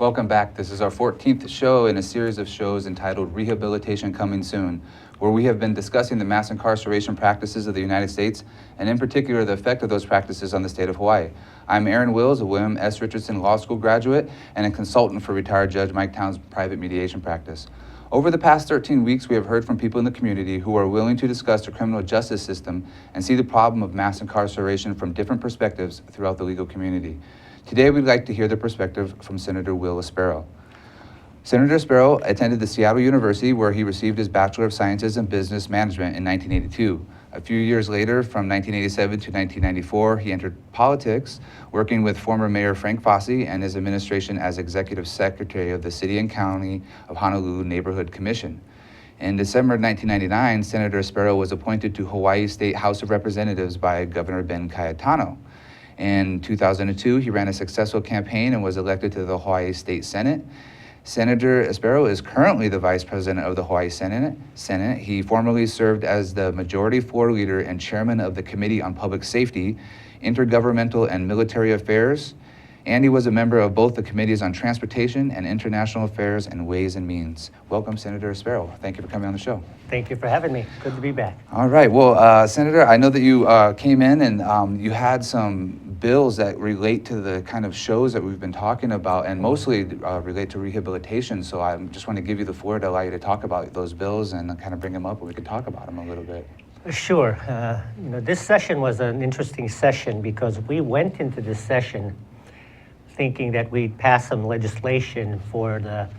Welcome back. This is our 14th show in a series of shows entitled Rehabilitation Coming Soon, where we have been discussing the mass incarceration practices of the United States, and in particular, the effect of those practices on the state of Hawaii. I'm Aaron Wills, a William S. Richardson Law School graduate and a consultant for retired Judge Mike Towns' private mediation practice. Over the past 13 weeks, we have heard from people in the community who are willing to discuss the criminal justice system and see the problem of mass incarceration from different perspectives throughout the legal community. Today, we'd like to hear the perspective from Senator Will Espero. Senator Espero attended the Seattle University, where he received his Bachelor of Sciences in Business Management in 1982. A few years later, from 1987 to 1994, he entered politics, working with former Mayor Frank Fosse and his administration as Executive Secretary of the City and County of Honolulu Neighborhood Commission. In December 1999, Senator Espero was appointed to Hawaii State House of Representatives by Governor Ben Cayetano. In 2002, he ran a successful campaign and was elected to the Hawaii State Senate. Senator Espero is currently the Vice President of the Hawaii Senate. He formerly served as the Majority Floor Leader and Chairman of the Committee on Public Safety, Intergovernmental and Military Affairs, and he was a member of both the Committees on Transportation and International Affairs and Ways and Means. Welcome, Senator Espero. Thank you for coming on the show. Thank you for having me. Good to be back. All right. Well, Senator, I know that you came in and you had some bills that relate to the kind of shows that we've been talking about, and mostly relate to rehabilitation. So I just want to give you the floor to allow you to talk about those bills and kind of bring them up, and we can talk about them a little bit. Sure. This session was an interesting session because we went into this session thinking that we'd pass some legislation for the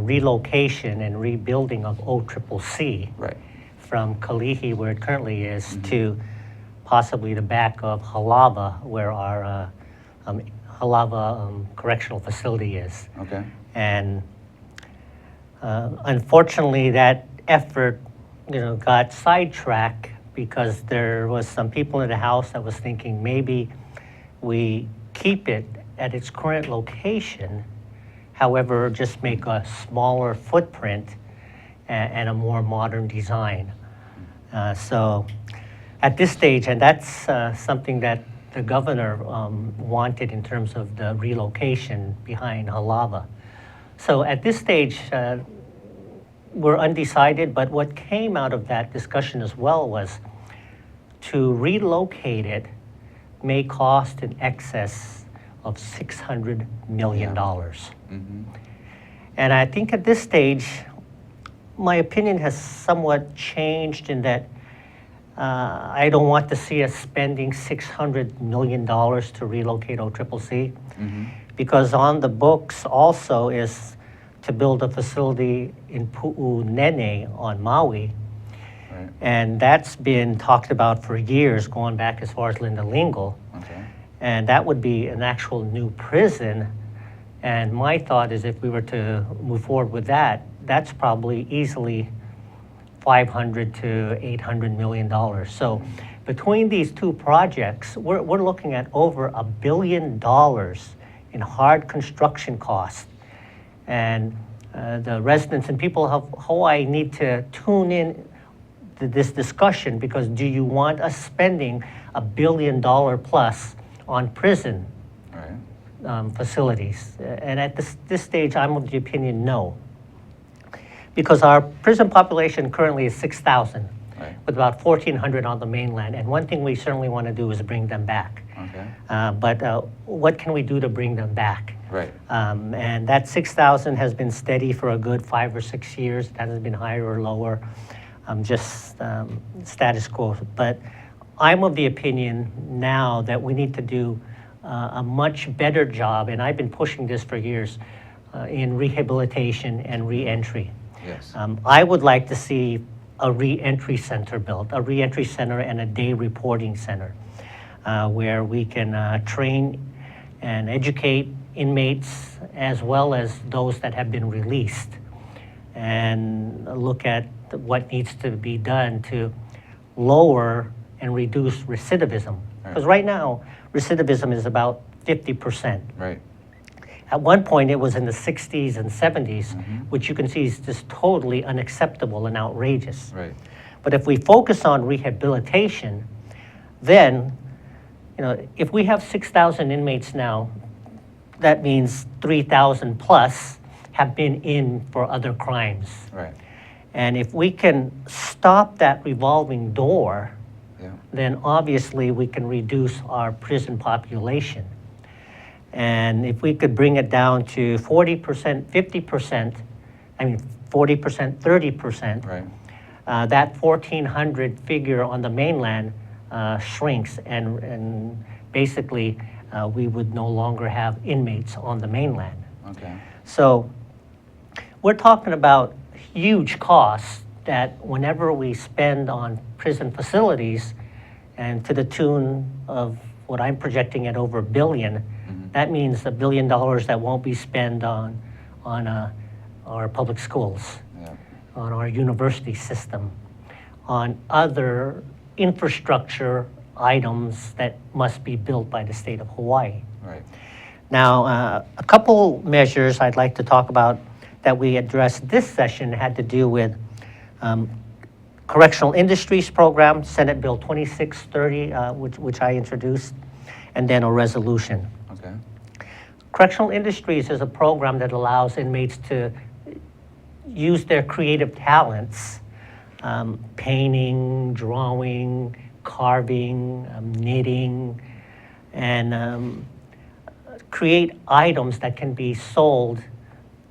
relocation and rebuilding of OCCC Right. from Kalihi, where it currently is, to possibly the back of Halava, where our Halava Correctional Facility is. Okay. And unfortunately, that effort, got sidetracked because there was some people in the House that was thinking maybe we keep it at its current location, however, just make a smaller footprint and a more modern design. So at this stage, and that's something that the governor wanted in terms of the relocation behind Halava. So at this stage, we're undecided, but what came out of that discussion as well was to relocate it may cost in excess of $600 million. And I think at this stage, my opinion has somewhat changed in that I don't want to see us spending $600 million to relocate OCCC, because on the books also is to build a facility in Pu'uhonua on Maui. Right. And that's been talked about for years, going back as far as Linda Lingle. Okay. And that would be an actual new prison. And my thought is if we were to move forward with that, that's probably easily $500 to $800 million. So between these two projects, we're looking at over $1 billion in hard construction costs. And the residents and people of Hawaii need to tune in to this discussion, because do you want us spending $1 billion plus on prison facilities? And at this stage, I'm of the opinion no. Because our prison population currently is 6,000, with about 1,400 on the mainland. And one thing we certainly want to do is bring them back. Okay. But what can we do to bring them back? Right. And that 6,000 has been steady for a good 5 or 6 years. It hasn't been higher or lower, just status quo. But I'm of the opinion now that we need to do a much better job, and I've been pushing this for years, in rehabilitation and reentry. Yes. I would like to see a reentry center built, a reentry center and a day reporting center, where we can train and educate inmates as well as those that have been released, and look at what needs to be done to lower and reduce recidivism. Because right now, recidivism is about 50%. Right. At one point, it was in the 60s and 70s, which you can see is just totally unacceptable and outrageous. Right. But if we focus on that means 3,000 plus have been in for other crimes. Right. And if we can stop that revolving door, Yeah. then obviously we can reduce our prison population. And if we could bring it down to 40%, 50%, 40%, 30%, Right. that 1,400 figure on the mainland shrinks, and basically we would no longer have inmates on the mainland. Okay. So we're talking about huge costs that whenever we spend on prison facilities, and to the tune of what I'm projecting at over $1 billion, that means $1 billion that won't be spent on our public schools, Yeah. on our university system, on other infrastructure items that must be built by the state of Hawaii. Right. Now, a couple measures I'd like to talk about that we addressed this session had to do with Correctional Industries Program, Senate Bill 2630, which I introduced, and then a resolution. Okay. Correctional Industries is a program that allows inmates to use their creative talents, painting, drawing, carving, knitting, and create items that can be sold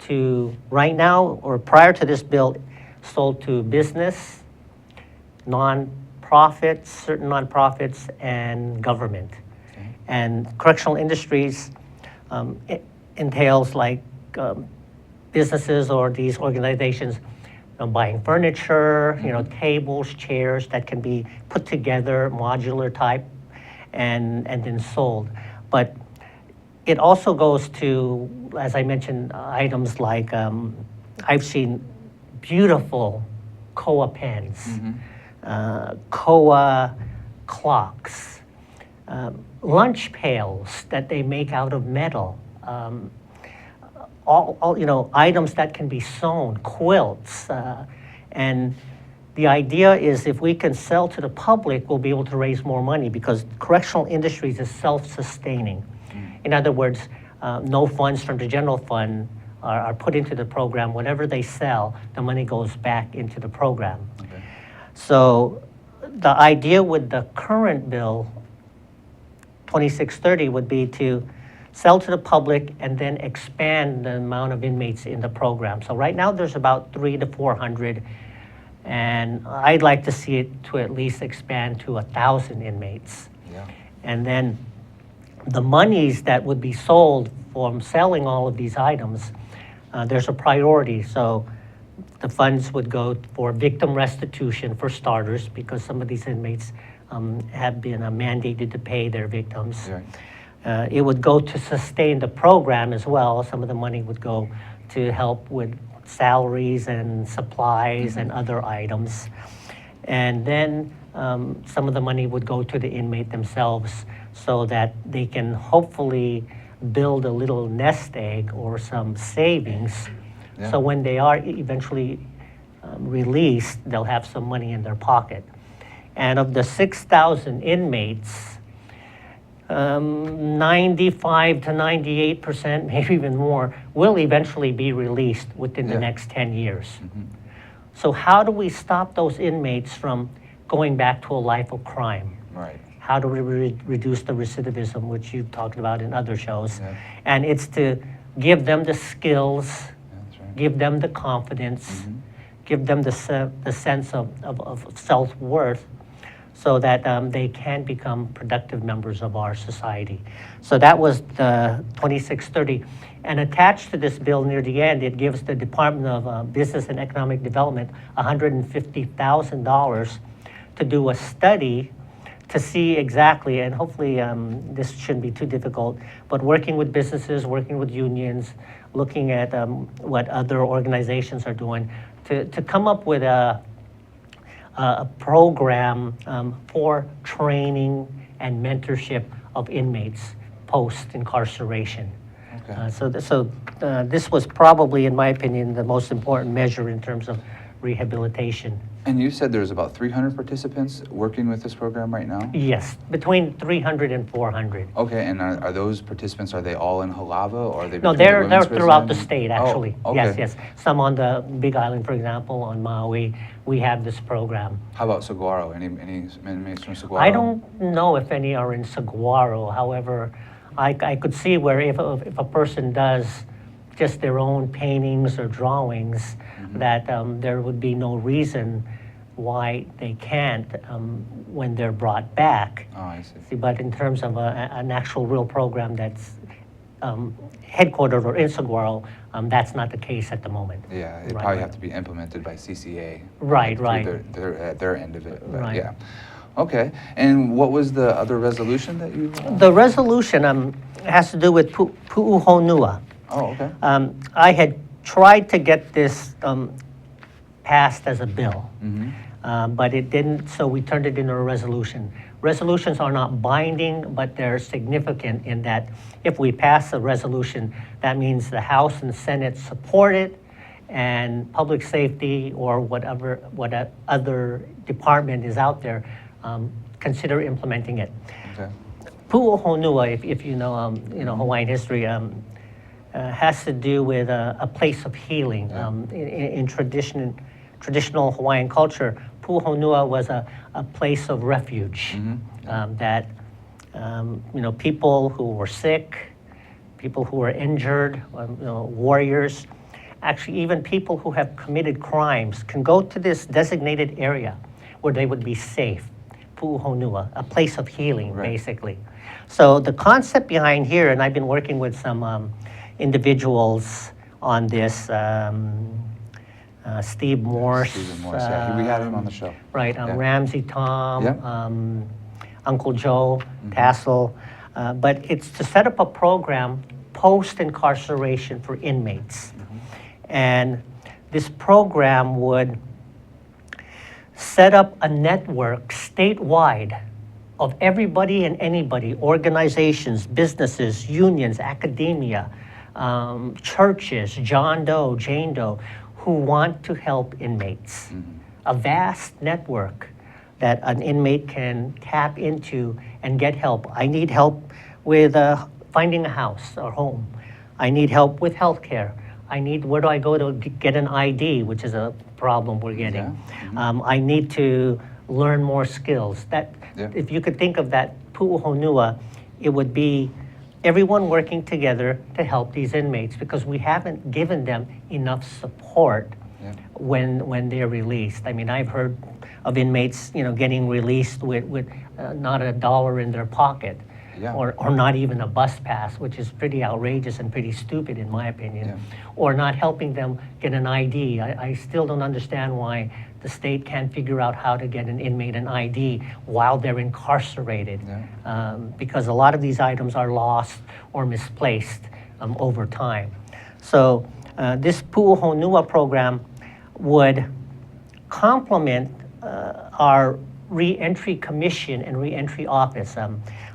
to, right now or prior to this bill, sold to business, non-profits, certain non-profits, and government. Okay. And correctional industries it entails like businesses or these organizations buying furniture, tables, chairs that can be put together, modular type, and then sold. But it also goes to, as I mentioned, items like I've seen beautiful koa pens, koa clocks, lunch pails that they make out of metal, all items that can be sewn, quilts, and the idea is if we can sell to the public, we'll be able to raise more money because correctional industries is self-sustaining. In other words, no funds from the general fund are put into the program. Whatever they sell, the money goes back into the program. Okay. So the idea with the current bill, 2630, would be to sell to the public and then expand the amount of inmates in the program. So right now there's about 300 to 400, and I'd like to see it to at least expand to 1,000 inmates. Yeah. And then the monies that would be sold from selling all of these items, there's a priority. So the funds would go for victim restitution for starters, because some of these inmates have been mandated to pay their victims. Right. It would go to sustain the program as well. Some of the money would go to help with salaries and supplies and other items. And then some of the money would go to the inmate themselves so that they can hopefully build a little nest egg or some savings. Yeah. So when they are eventually released, they'll have some money in their pocket. And of the 6,000 inmates, 95 to 98%, maybe even more, will eventually be released within the next 10 years. So how do we stop those inmates from going back to a life of crime? Right. How do we reduce the recidivism, which you've talked about in other shows? Yeah. And it's to give them the skills, That's right. give them the confidence, give them the sense of self-worth, so that they can become productive members of our society. So that was the 2630. And attached to this bill near the end, it gives the Department of Business and Economic Development $150,000 to do a study to see exactly, and hopefully this shouldn't be too difficult, but working with businesses, working with unions, looking at what other organizations are doing, to come up with a program for training and mentorship of inmates post-incarceration. Okay. So this was probably, in my opinion, the most important measure in terms of rehabilitation. And you said there's about 300 participants working with this program right now? Yes, between 300 and 400. Okay, and are those participants, are they all in Halava, or are they No, between the they're women's throughout the prison? state, Oh, actually. Yes, okay. yes. Some on the Big Island, for example, on Maui, we have this program. How about Saguaro? Any inmates from Saguaro? I don't know if any are in Saguaro. However, I could see where if a person does just their own paintings or drawings, that there would be no reason why they can't when they're brought back. Oh, I see. See, but in terms of an actual real program that's headquartered or in Saguaro, that's not the case at the moment. Yeah, it Right, probably right. have to be implemented by CCA. Right, through right. Their end of it, but Right. yeah. Okay, and what was the other resolution that you? The resolution has to do with pu'uhonua. Oh, okay. I had tried to get this passed as a bill, but it didn't, so we turned it into a resolution. Resolutions are not binding, but they're significant in that if we pass a resolution, that means the House and Senate support it, and public safety or what other department is out there consider implementing it. Okay. Pu'uhonua, if you know Hawaiian history, has to do with a place of healing. In traditional Hawaiian culture, pu'uhonua was a place of refuge that people who were sick, people who were injured, warriors, actually even people who have committed crimes can go to this designated area where they would be safe. Pu'uhonua, a place of healing, Right. basically. So the concept behind here, and I've been working with some individuals on this, Steve Morse. Stephen Morse, yeah, we had him on the show. Right, Yeah. Ramsey Tom, Yeah. Uncle Joe, Tassel. But it's to set up a program post-incarceration for inmates. And this program would set up a network statewide of everybody and anybody, organizations, businesses, unions, academia, churches, John Doe, Jane Doe, who want to help inmates. A vast network that an inmate can tap into and get help. I need help with finding a house or home. I need help with health care. Where do I go to get an ID, which is a problem we're getting. I need to learn more skills. If you could think of that pu'uhonua, it would be everyone working together to help these inmates because we haven't given them enough support when they're released. I mean, I've heard of inmates, getting released with not a dollar in their pocket. Yeah. Or not even a bus pass, which is pretty outrageous and pretty stupid in my opinion, or not helping them get an ID. I still don't understand why the state can't figure out how to get an inmate an ID while they're incarcerated, because a lot of these items are lost or misplaced over time. So this pu'uhonua program would complement our Reentry Commission and Reentry Office.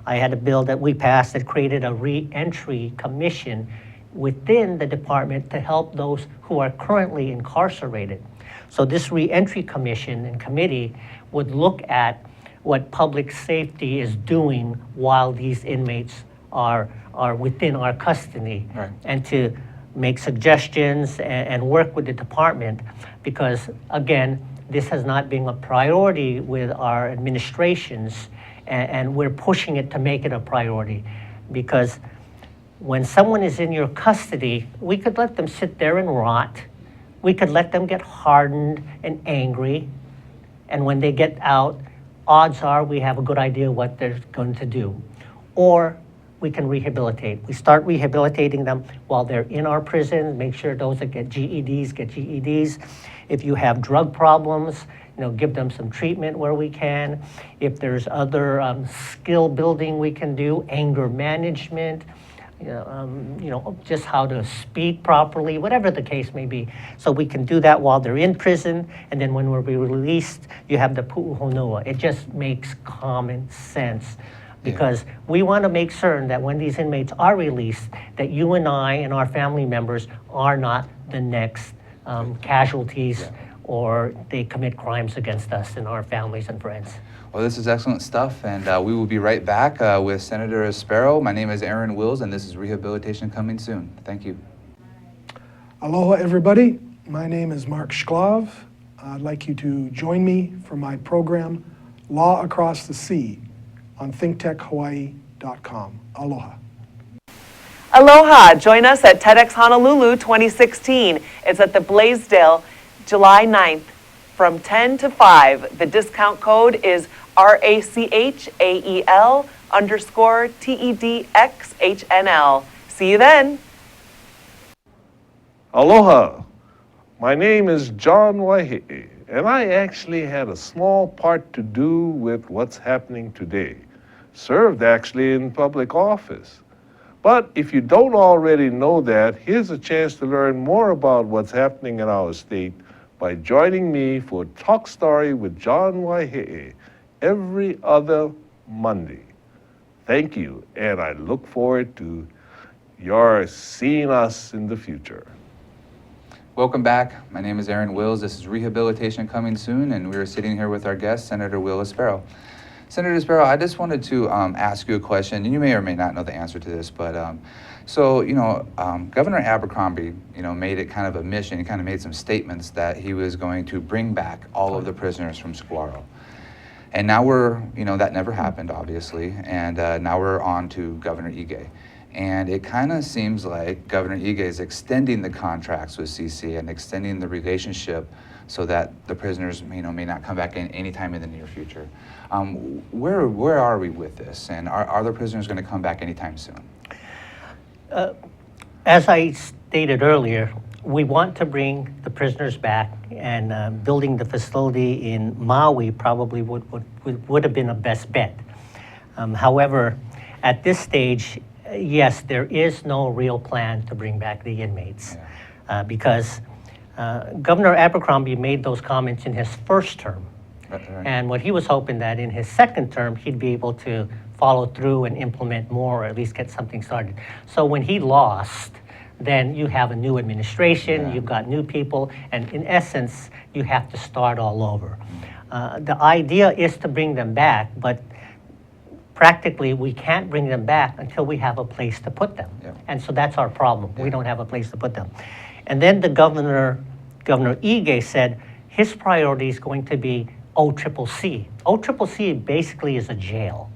I had a bill that we passed that created a Reentry Commission within the department to help those who are currently incarcerated. So this Reentry Commission and committee would look at what public safety is doing while these inmates are within our custody, and to make suggestions and work with the department because, again, this has not been a priority with our administrations, and we're pushing it to make it a priority because when someone is in your custody, we could let them sit there and rot. We could let them get hardened and angry, and when they get out, odds are we have a good idea what they're going to do. Or we can rehabilitate. We start rehabilitating them while they're in our prison, make sure those that get GEDs get GEDs. If you have drug problems, give them some treatment where we can. If there's other skill building we can do, anger management, just how to speak properly, whatever the case may be. So we can do that while they're in prison, and then when we're released, you have the pu'uhonua. It just makes common sense. Because we want to make certain that when these inmates are released, that you and I and our family members are not the next casualties or they commit crimes against us and our families and friends. Well, this is excellent stuff, and we will be right back with Senator Espero. My name is Aaron Wills, and this is Rehabilitation Coming Soon. Thank you. Aloha, everybody. My name is Mark Shklov. I'd like you to join me for my program, Law Across the Sea, on thinktechhawaii.com. Aloha. Aloha! Join us at TEDx Honolulu 2016. It's at the Blaisdell, July 9th from 10 to 5. The discount code is RACHAEL_TEDXHNL. See you then. Aloha, my name is John Waihe'e, and I actually had a small part to do with what's happening today. Served actually in public office. But if you don't already know that, here's a chance to learn more about what's happening in our state by joining me for Talk Story with John Waihe'e every other Monday. Thank you, and I look forward to your seeing us in the future. Welcome back. My name is Aaron Wills. This is Rehabilitation Coming Soon, and we are sitting here with our guest, Senator Will Espero. Senator Espero, I just wanted to ask you a question, and you may or may not know the answer to this, but Governor Abercrombie, made it kind of a mission. He kind of made some statements that he was going to bring back all of the prisoners from Saguaro. And now that never happened, obviously, and now we're on to Governor Ige. And it kind of seems like Governor Ige is extending the contracts with CC and extending the relationship so that the prisoners, may not come back in anytime in the near future. Where are we with this? And are the prisoners going to come back anytime soon? As I stated earlier, we want to bring the prisoners back, and building the facility in Maui probably would have been a best bet. However, at this stage, yes, there is no real plan to bring back the inmates because Governor Abercrombie made those comments in his first term. Right. And what he was hoping that in his second term, he'd be able to follow through and implement more, or at least get something started. So when he lost, then you have a new administration, you've got new people, and in essence, you have to start all over. The idea is to bring them back, but practically we can't bring them back until we have a place to put them. And so that's our problem. We don't have a place to put them. And then the Governor Ige said his priority is going to be OCCC. OCCC basically is a jail.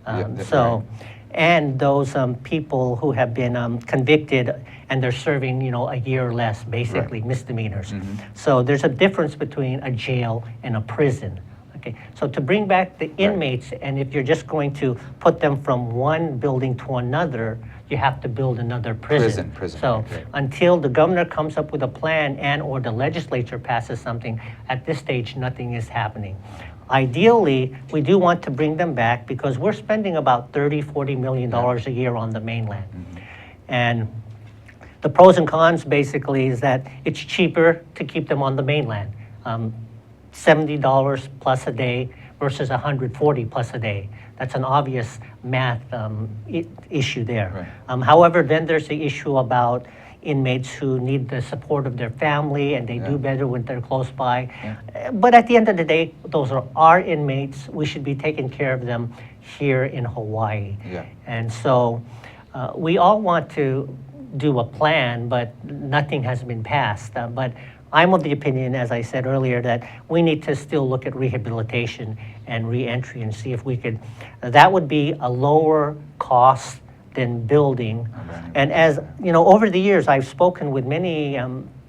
And those people who have been convicted and they're serving, a year or less, basically misdemeanors. So there's a difference between a jail and a prison. Okay, so to bring back the inmates, and if you're just going to put them from one building to another, you have to build another prison. So until the governor comes up with a plan and or the legislature passes something, at this stage, nothing is happening. Ideally, we do want to bring them back because we're spending about $30–40 million a year on the mainland. And the pros and cons basically is that it's cheaper to keep them on the mainland. $70 plus a day versus $140 plus a day. That's an obvious math issue there. However, then there's the issue about inmates who need the support of their family and they do better when they're close by. But at the end of the day, those are our inmates. We should be taking care of them here in Hawaii. And so we all want to do a plan, but nothing has been passed. But I'm of the opinion, as I said earlier, that we need to still look at rehabilitation and reentry and see if we could, that would be a lower cost than building. And as over the years, I've spoken with many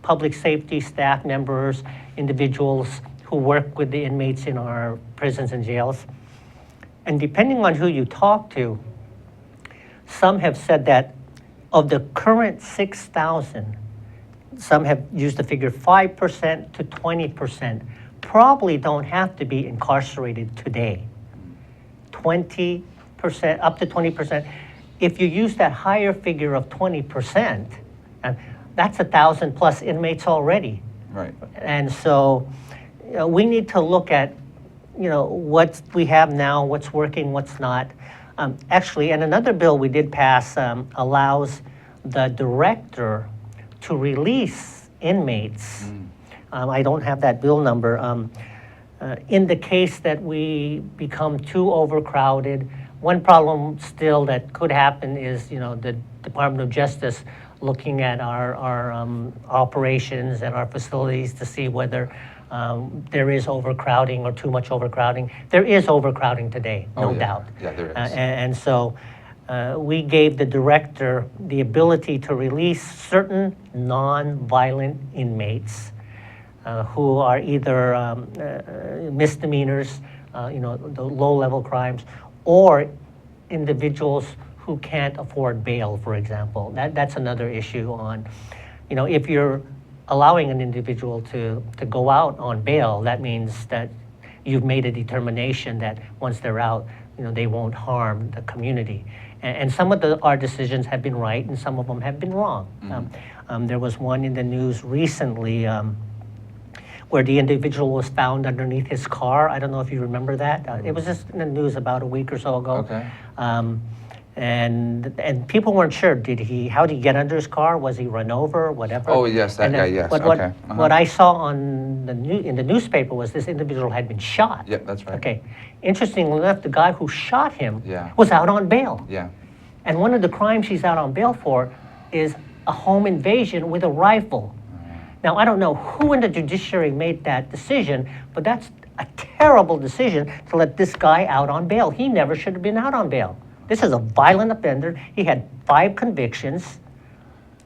public safety staff members, individuals who work with the inmates in our prisons and jails. And depending on who you talk to, some have said that of the current 6,000, some have used the figure 5% to 20% probably don't have to be incarcerated today. 20%, up to 20%. If you use that higher figure of 20%, that's 1,000 plus inmates already. And so we need to look at what we have now, what's working, what's not. Actually, and another bill we did pass allows the director to release inmates I don't have that bill number. In the case that we become too overcrowded, one problem still that could happen is, the Department of Justice looking at our operations and our facilities to see whether there is overcrowding or too much overcrowding. There is overcrowding today, no yeah. doubt. Yeah, there is. And so we gave the director the ability to release certain non-violent inmates who are either misdemeanors, the low-level crimes, or individuals who can't afford bail, for example. That's another issue on, if you're allowing an individual to go out on bail, that means that you've made a determination that once they're out, they won't harm the community. And some of our decisions have been right and some of them have been wrong. There was one in the news recently where the individual was found underneath his car. I don't know if you remember that. It was just in the news about a week or so ago. Okay. And people weren't sure, how did he get under his car? Was he run over, whatever? Oh, yes, that And guy, then- yes, But okay. what I saw on in the newspaper was this individual had been shot. Yep, that's right. Okay. Interestingly enough, the guy who shot him Yeah. was out on bail. Yeah. And one of the crimes he's out on bail for is a home invasion with a rifle. Now, I don't know who in the judiciary made that decision, but that's a terrible decision to let this guy out on bail. He never should have been out on bail. This is a violent offender. He had 5 convictions.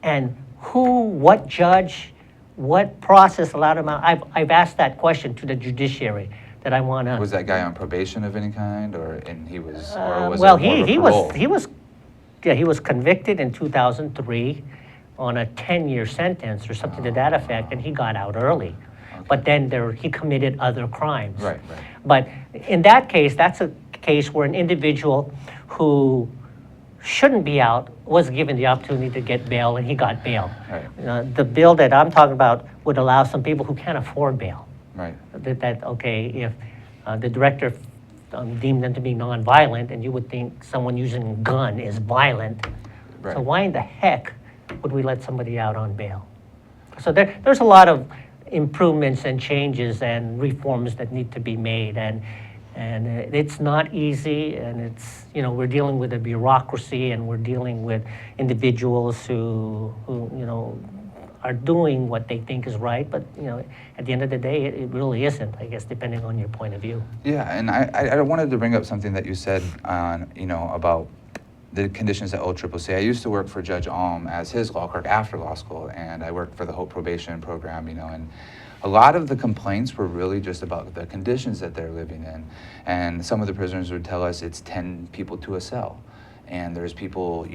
And what judge, what process allowed him out? I've asked that question to the judiciary that I want to. Was that guy on probation of any kind, or he was, or was Well, it more of a parole? he was convicted in 2003 on a 10-year sentence or something to that effect, and he got out early. But then he committed other crimes. Right. But in that case, that's a case where an individual who shouldn't be out was given the opportunity to get bail, and he got bail. Right. The bill that I'm talking about would allow some people who can't afford bail. Right. If the director deemed them to be nonviolent, and you would think someone using a gun is violent, Right. so why in the heck would we let somebody out on bail? So there's a lot of improvements and changes and reforms that need to be made, and it's not easy, and it's, we're dealing with a bureaucracy, and we're dealing with individuals who are doing what they think is right, but at the end of the day, it really isn't, I guess, depending on your point of view. Yeah, and I wanted to bring up something that you said on, about the conditions at OCCC. I used to work for Judge Alm as his law clerk after law school, and I worked for the Hope Probation Program, and a lot of the complaints were really just about the conditions that they're living in. And some of the prisoners would tell us it's 10 people to a cell. And there's people,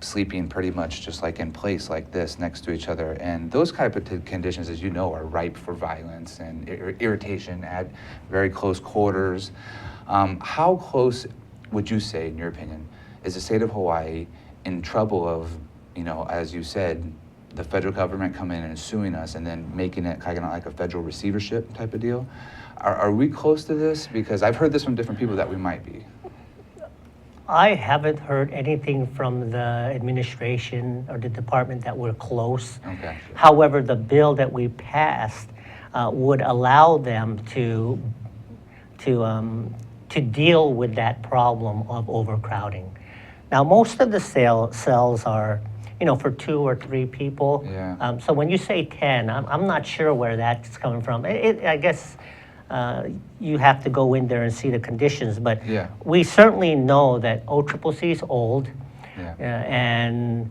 sleeping pretty much just like in place like this next to each other. And those type of conditions, as you know, are ripe for violence and irritation at very close quarters. How close would you say, in your opinion, is the state of Hawaii in trouble of, as you said, the federal government coming in and suing us and then making it kind of like a federal receivership type of deal? Are we close to this? Because I've heard this from different people that we might be. I haven't heard anything from the administration or the department that we're close. Okay. However, the bill that we passed would allow them to deal with that problem of overcrowding. Now, most of the cells are, for 2 or 3 people. Yeah. So when you say 10, I'm not sure where that's coming from. I guess you have to go in there and see the conditions, but Yeah. we certainly know that OCCC is old, Yeah. and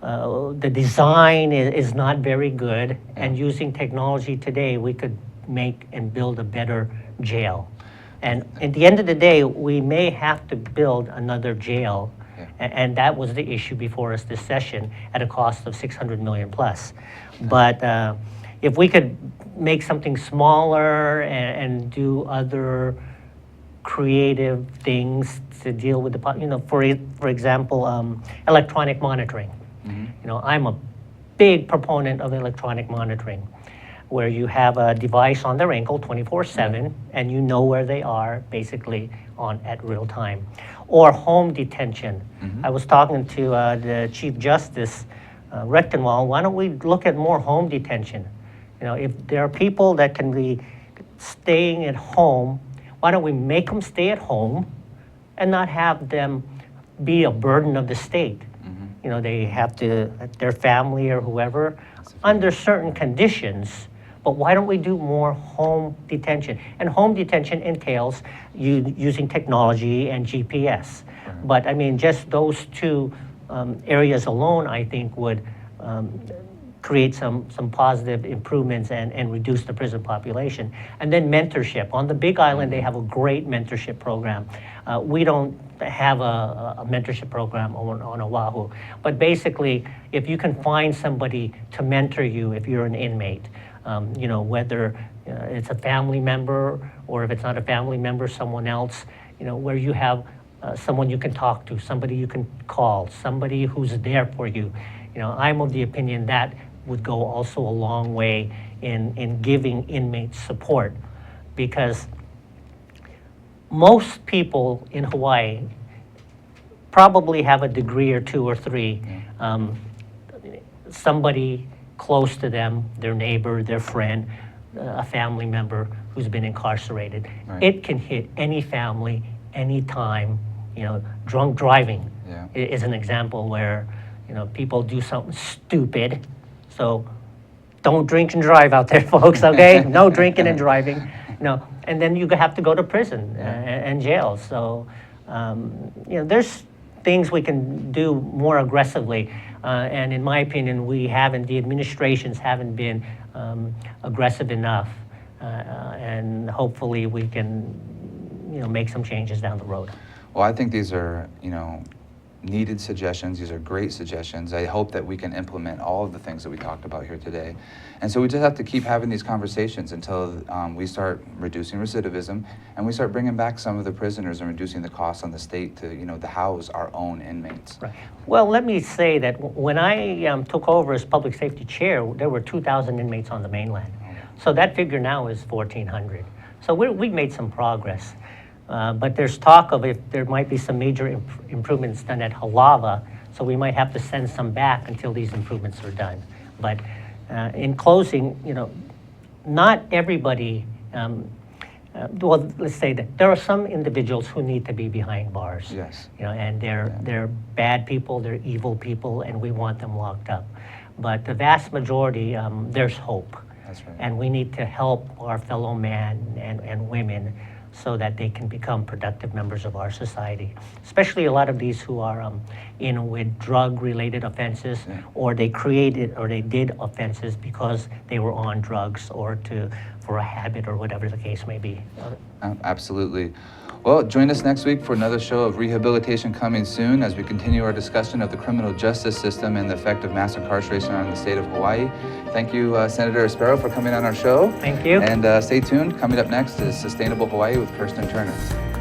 the design is not very good, and using technology today, we could make and build a better jail. And at the end of the day, we may have to build another jail, and that was the issue before us this session at a cost of $600 million plus. But if we could make something smaller and do other creative things to deal with the, for example, electronic monitoring. I'm a big proponent of electronic monitoring, where you have a device on their ankle 24/7, and you know where they are basically at real time. Or home detention. I was talking to the Chief Justice, Rechtenwald, why don't we look at more home detention? You know, if there are people that can be staying at home, why don't we make them stay at home and not have them be a burden of the state? You know, they have to, their family or whoever, under certain conditions, but why don't we do more home detention? And home detention entails using technology and GPS. But I mean, just those two areas alone, I think, would create some positive improvements and reduce the prison population. And then mentorship. On the Big Island, they have a great mentorship program. We don't have a mentorship program on Oahu. But basically, if you can find somebody to mentor you if you're an inmate, you know, whether it's a family member or if it's not a family member, someone else, you know, where you have someone you can talk to, somebody you can call, somebody who's there for you. You know, I'm of the opinion that would go also a long way in giving inmates support, because most people in Hawaii probably have a degree or two or three. Somebody close to them, their neighbor, their friend, a family member who's been incarcerated. Right. It can hit any family, anytime. You know, drunk driving is an example where, you know, people do something stupid. So don't drink and drive out there, folks, okay? No drinking and driving. No, and then you have to go to prison and jail. So, you know, there's things we can do more aggressively. And in my opinion, the administrations haven't been aggressive enough. And hopefully we can, you know, make some changes down the road. Well, I think these are, you know, needed suggestions. These are great suggestions. I hope that we can implement all of the things that we talked about here today. And so we just have to keep having these conversations until we start reducing recidivism and we start bringing back some of the prisoners and reducing the costs on the state to, you know, to house our own inmates. Right. Well, let me say that when I took over as public safety chair, there were 2,000 inmates on the mainland. So that figure now is 1,400. So we've made some progress. But there's talk of if there might be some major improvements done at Halawa, so we might have to send some back until these improvements are done. But in closing, you know, not everybody, well, let's say that there are some individuals who need to be behind bars. Yes. You know, and they're bad people, they're evil people, and we want them locked up. But the vast majority, there's hope. That's right. And we need to help our fellow men and women so that they can become productive members of our society. Especially a lot of these who are in with drug-related offenses, or they created or they did offenses because they were on drugs or for a habit or whatever the case may be. Absolutely. Well, join us next week for another show of Rehabilitation Coming Soon as we continue our discussion of the criminal justice system and the effect of mass incarceration on the state of Hawaii. Thank you, Senator Espero, for coming on our show. Thank you. And stay tuned. Coming up next is Sustainable Hawaii with Kirsten Turner.